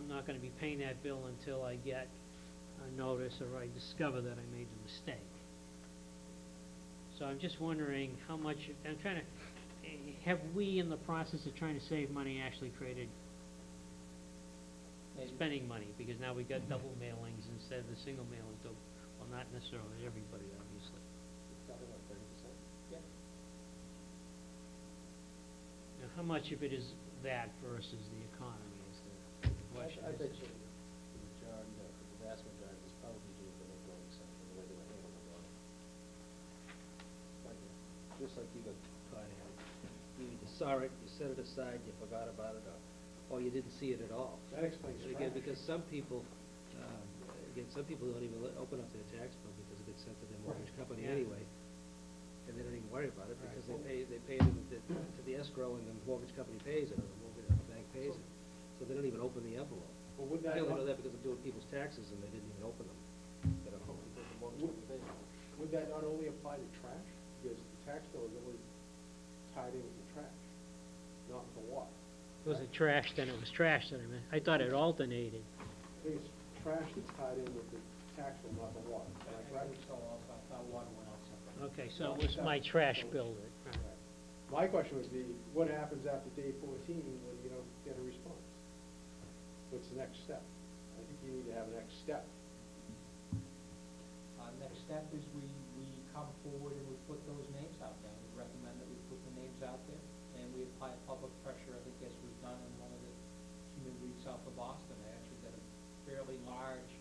not gonna be paying that bill until I get a notice or I discover that I made a mistake. So I'm just wondering how much, I'm trying to, have we, in the process of trying to save money, actually created spending money? Because now we got double mailings instead of the single mailings, well, not necessarily everybody, obviously. Probably about 30%. Yeah. Now, how much of it is that versus the economy is the question. I bet you the majority, the vast majority is probably due to the going section, the way they were handling it. But just like you got caught in it. You either saw it, you set it aside, you forgot about it, or you didn't see it at all. That explains And again, because some people, some people don't even open up their tax bill because it gets sent to their mortgage company anyway, and they don't even worry about it because they pay it to the escrow, and the mortgage company pays it, or the bank pays it. So they don't even open the envelope. Well, would I that only not, know that because I'm doing people's taxes and they didn't even open them. They don't open because the mortgage company pays it. would that not only apply to trash? Because the tax bill is only tied in with the trash, not with the water. Was it trash, then it was trash that I meant. I thought it alternated. I think it's trash that's tied in with the tax bill, not the water. Am I correct? Water went out separate. Okay, so it was my trash bill that, Right. My question would be, what happens after day 14 when you don't get a response? What's the next step? I think you need to have a next step. Next step is we come forward and we put those names out there. We recommend that we put the names out there, and we apply public pressure, I think, as was done in one of the communities south of Boston. They actually got a fairly large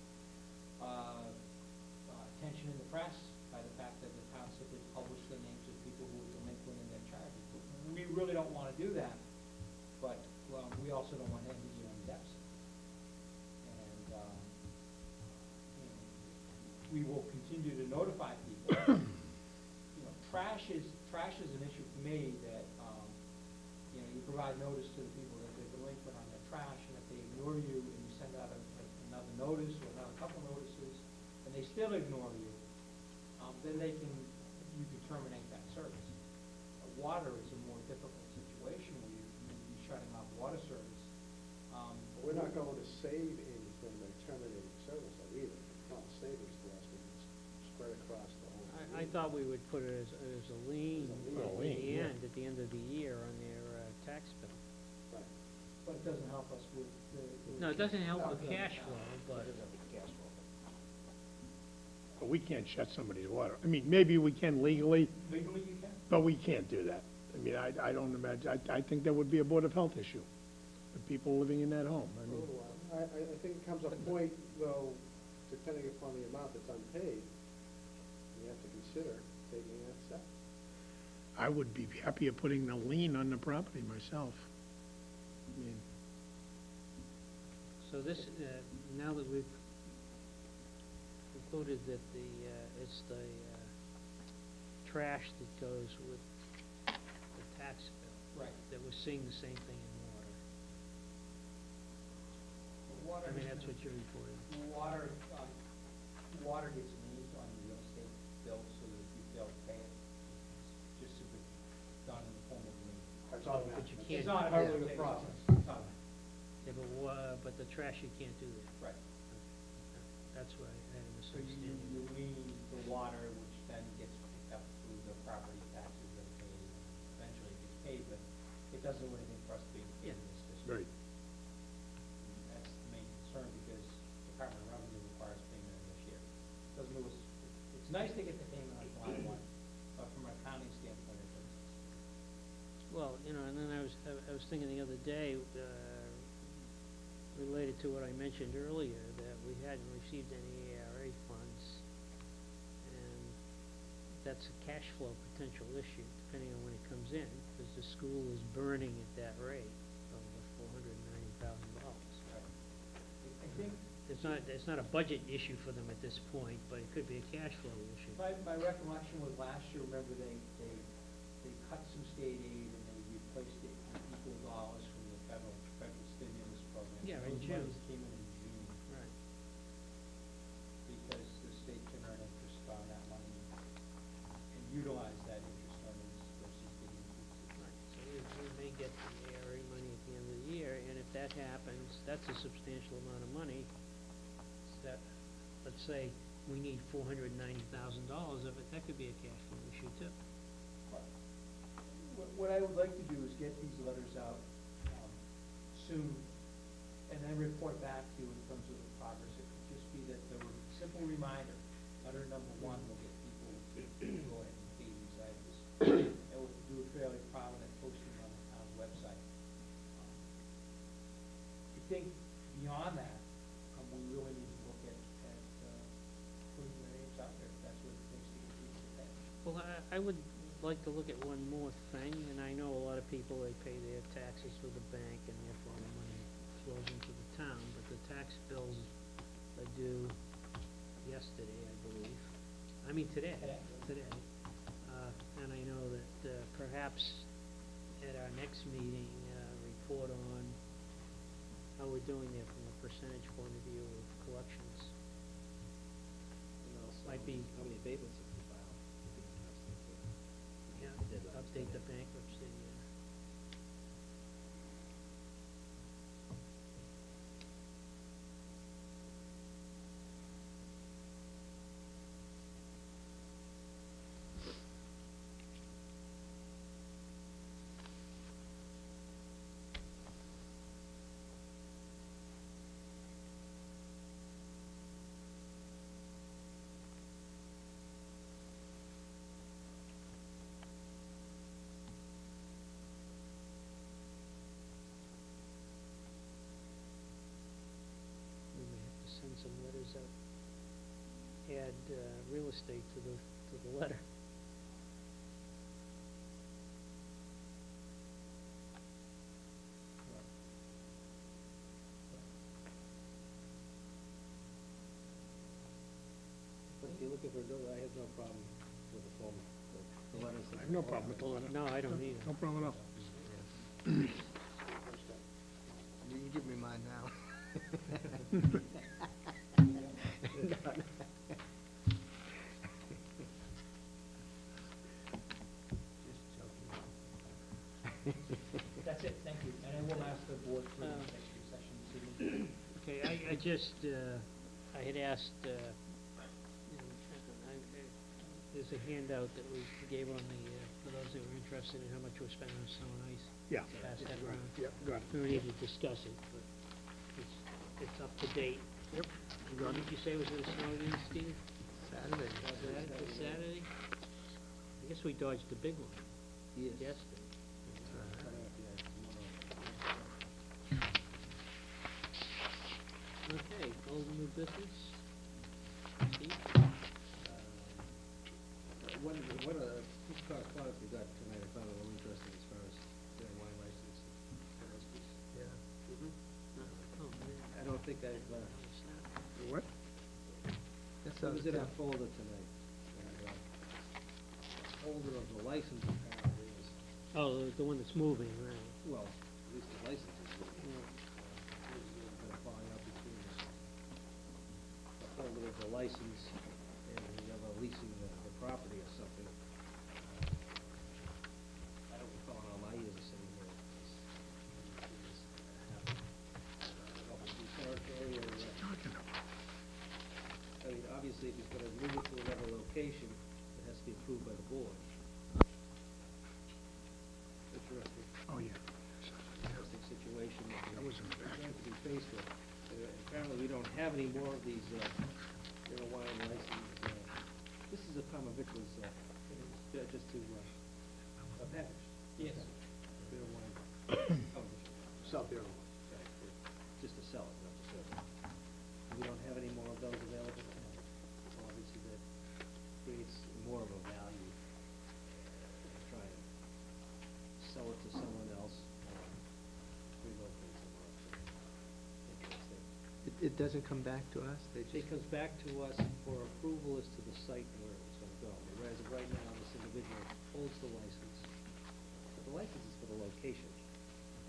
attention in the press by the fact that the town simply published the names of people who were delinquent in their charges. We really don't want to do that, but we also don't want to end the year in deficit. And we will continue to notify people. Trash is an issue for me that you provide notice to the people that they're delinquent on their trash, and if they ignore you and you send out another notice or another couple notices, and they still ignore you, then you can terminate that service. Water is a more difficult situation where you're shutting off water service. We're not going to save anything by terminating service either. It's not savings to us, it's spread across the whole. I thought we would put it as a lien at the end of the year on their tax bill. Right. But it doesn't help us with the... No, it doesn't help with cash flow, but... But we can't shut somebody's water. I mean, maybe we can legally, Legally you can. but we can't do that. I mean, I don't imagine, I think that would be a Board of Health issue for people living in that home. I mean, I think it comes a point, though, depending upon the amount that's unpaid, you have to consider taking that step. I would be happy of putting a lien on the property myself. I mean, So this, now that we've concluded that it's the trash that goes with the tax bill. Right. That we're seeing the same thing in water. I mean, that's what you're reporting. Water gets named on the real estate bill so that if you don't pay it, it's just simply done in the form of a lien. That's all. But you can't. It's not part of the process. Yeah, but the trash, you can't do that. Right. That's why I had a So you misunderstanding. lien the water, which then gets picked up through the property taxes that are paid, eventually gets paid, but it doesn't do anything for us being paid in this district. right. And that's the main concern, because Department of Revenue requires payment in this year. Doesn't move us, it's nice to get the payment on July 1, but from an accounting standpoint, it doesn't. Well, and then I was thinking the other day, related to what I mentioned earlier, that we hadn't received any ARA funds, and that's a cash flow potential issue, depending on when it comes in, because the school is burning at that rate of $490,000. I think It's not a budget issue for them at this point, but it could be a cash flow issue. my recollection was last year, remember they cut some state aid and they replaced it with equal dollars from the federal stimulus program. Yeah, in Those June. monies came in June. Right. Because the state can earn interest on that money and utilize that interest earnings versus the increases. Right. So we may get the ARA money at the end of the year, and if that happens, that's a substantial amount of money. That, let's say, we need $490,000 of it, that could be a cash flow issue too. What I would like to do is get these letters out soon, and then report back to you in terms of the progress. It could just be that the simple reminder, letter number 1 will get people to go ahead and pay these items. And we'll do a fairly prominent posting on the website. I think beyond that, we really need to look at putting the names out there, if that's what it takes to get people to pay. Well, I would like to look at one more thing, and I know a lot of people, they pay their taxes with the bank, and therefore the money flows into the town, but the tax bills are due yesterday, I believe. I mean, today. And I know that perhaps at our next meeting, report on how we're doing there from a percentage point of view of collections. And also, Might be- how many abatements have we filed? Would be interesting to Yeah, deadlines update the today. bankruptcy, we may have to send some letters out. Add, real estate to the letter. But if you're looking for, I have no problem with the form, the letters. I have no problem with the letter. No, I don't either. No problem at all. You give me mine now. Just joking. That's it, thank you. And I will ask the board for the executive session this evening. Okay, I just, I had asked, there's a handout that we gave on the, for those that were interested in how much we're spending on snow and ice. Yeah. Pass that around. Yep, got it. We don't need to discuss it, but it's up to date. Yep, What did you say was gonna snow again, Steve? Saturday. This Saturday? I guess we dodged the big one Yes. yesterday. Okay, old and new business? Steve? What piece of correspondence we got tonight, I found a little interesting as far as their wine license. Yeah. Oh, man. I don't think I've, What's that? What? That's it was in our folder tonight. Holder of the license apparently is, Oh, the one that's moving, right. well, at least the license is moving. There's a little bit of falling out between the holder of the license and the other leasing the property or something. I don't recall in all my years of sitting here. I mean, obviously, if he's gonna move it to another location, it has to be approved by the board. Interesting. Oh, yeah. Interesting situation That was in the back. we have to be faced with. Apparently, we don't have any more of these, wine license, this is a common victuals, just to, package. Yes. Beer wine. common victuals. Sell beer. Just to sell it, not to serve it. We don't have any more of those available. So obviously, that creates more of a value to try and sell it to someone else or relocate somewhere else. Interesting. It doesn't come back to us? They It just, comes back to us for approval as to the site and where it's gonna go. Whereas right now, this individual holds the license, but the license is for the location.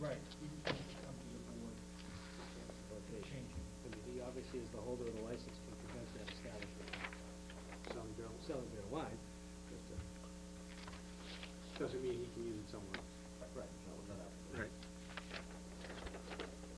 Right. You can come to the board to Location. change it. I mean, he obviously, as the holder of the license, can prevent that establishment Selling beer. from selling their wine. Just, Doesn't mean he can use it somewhere else.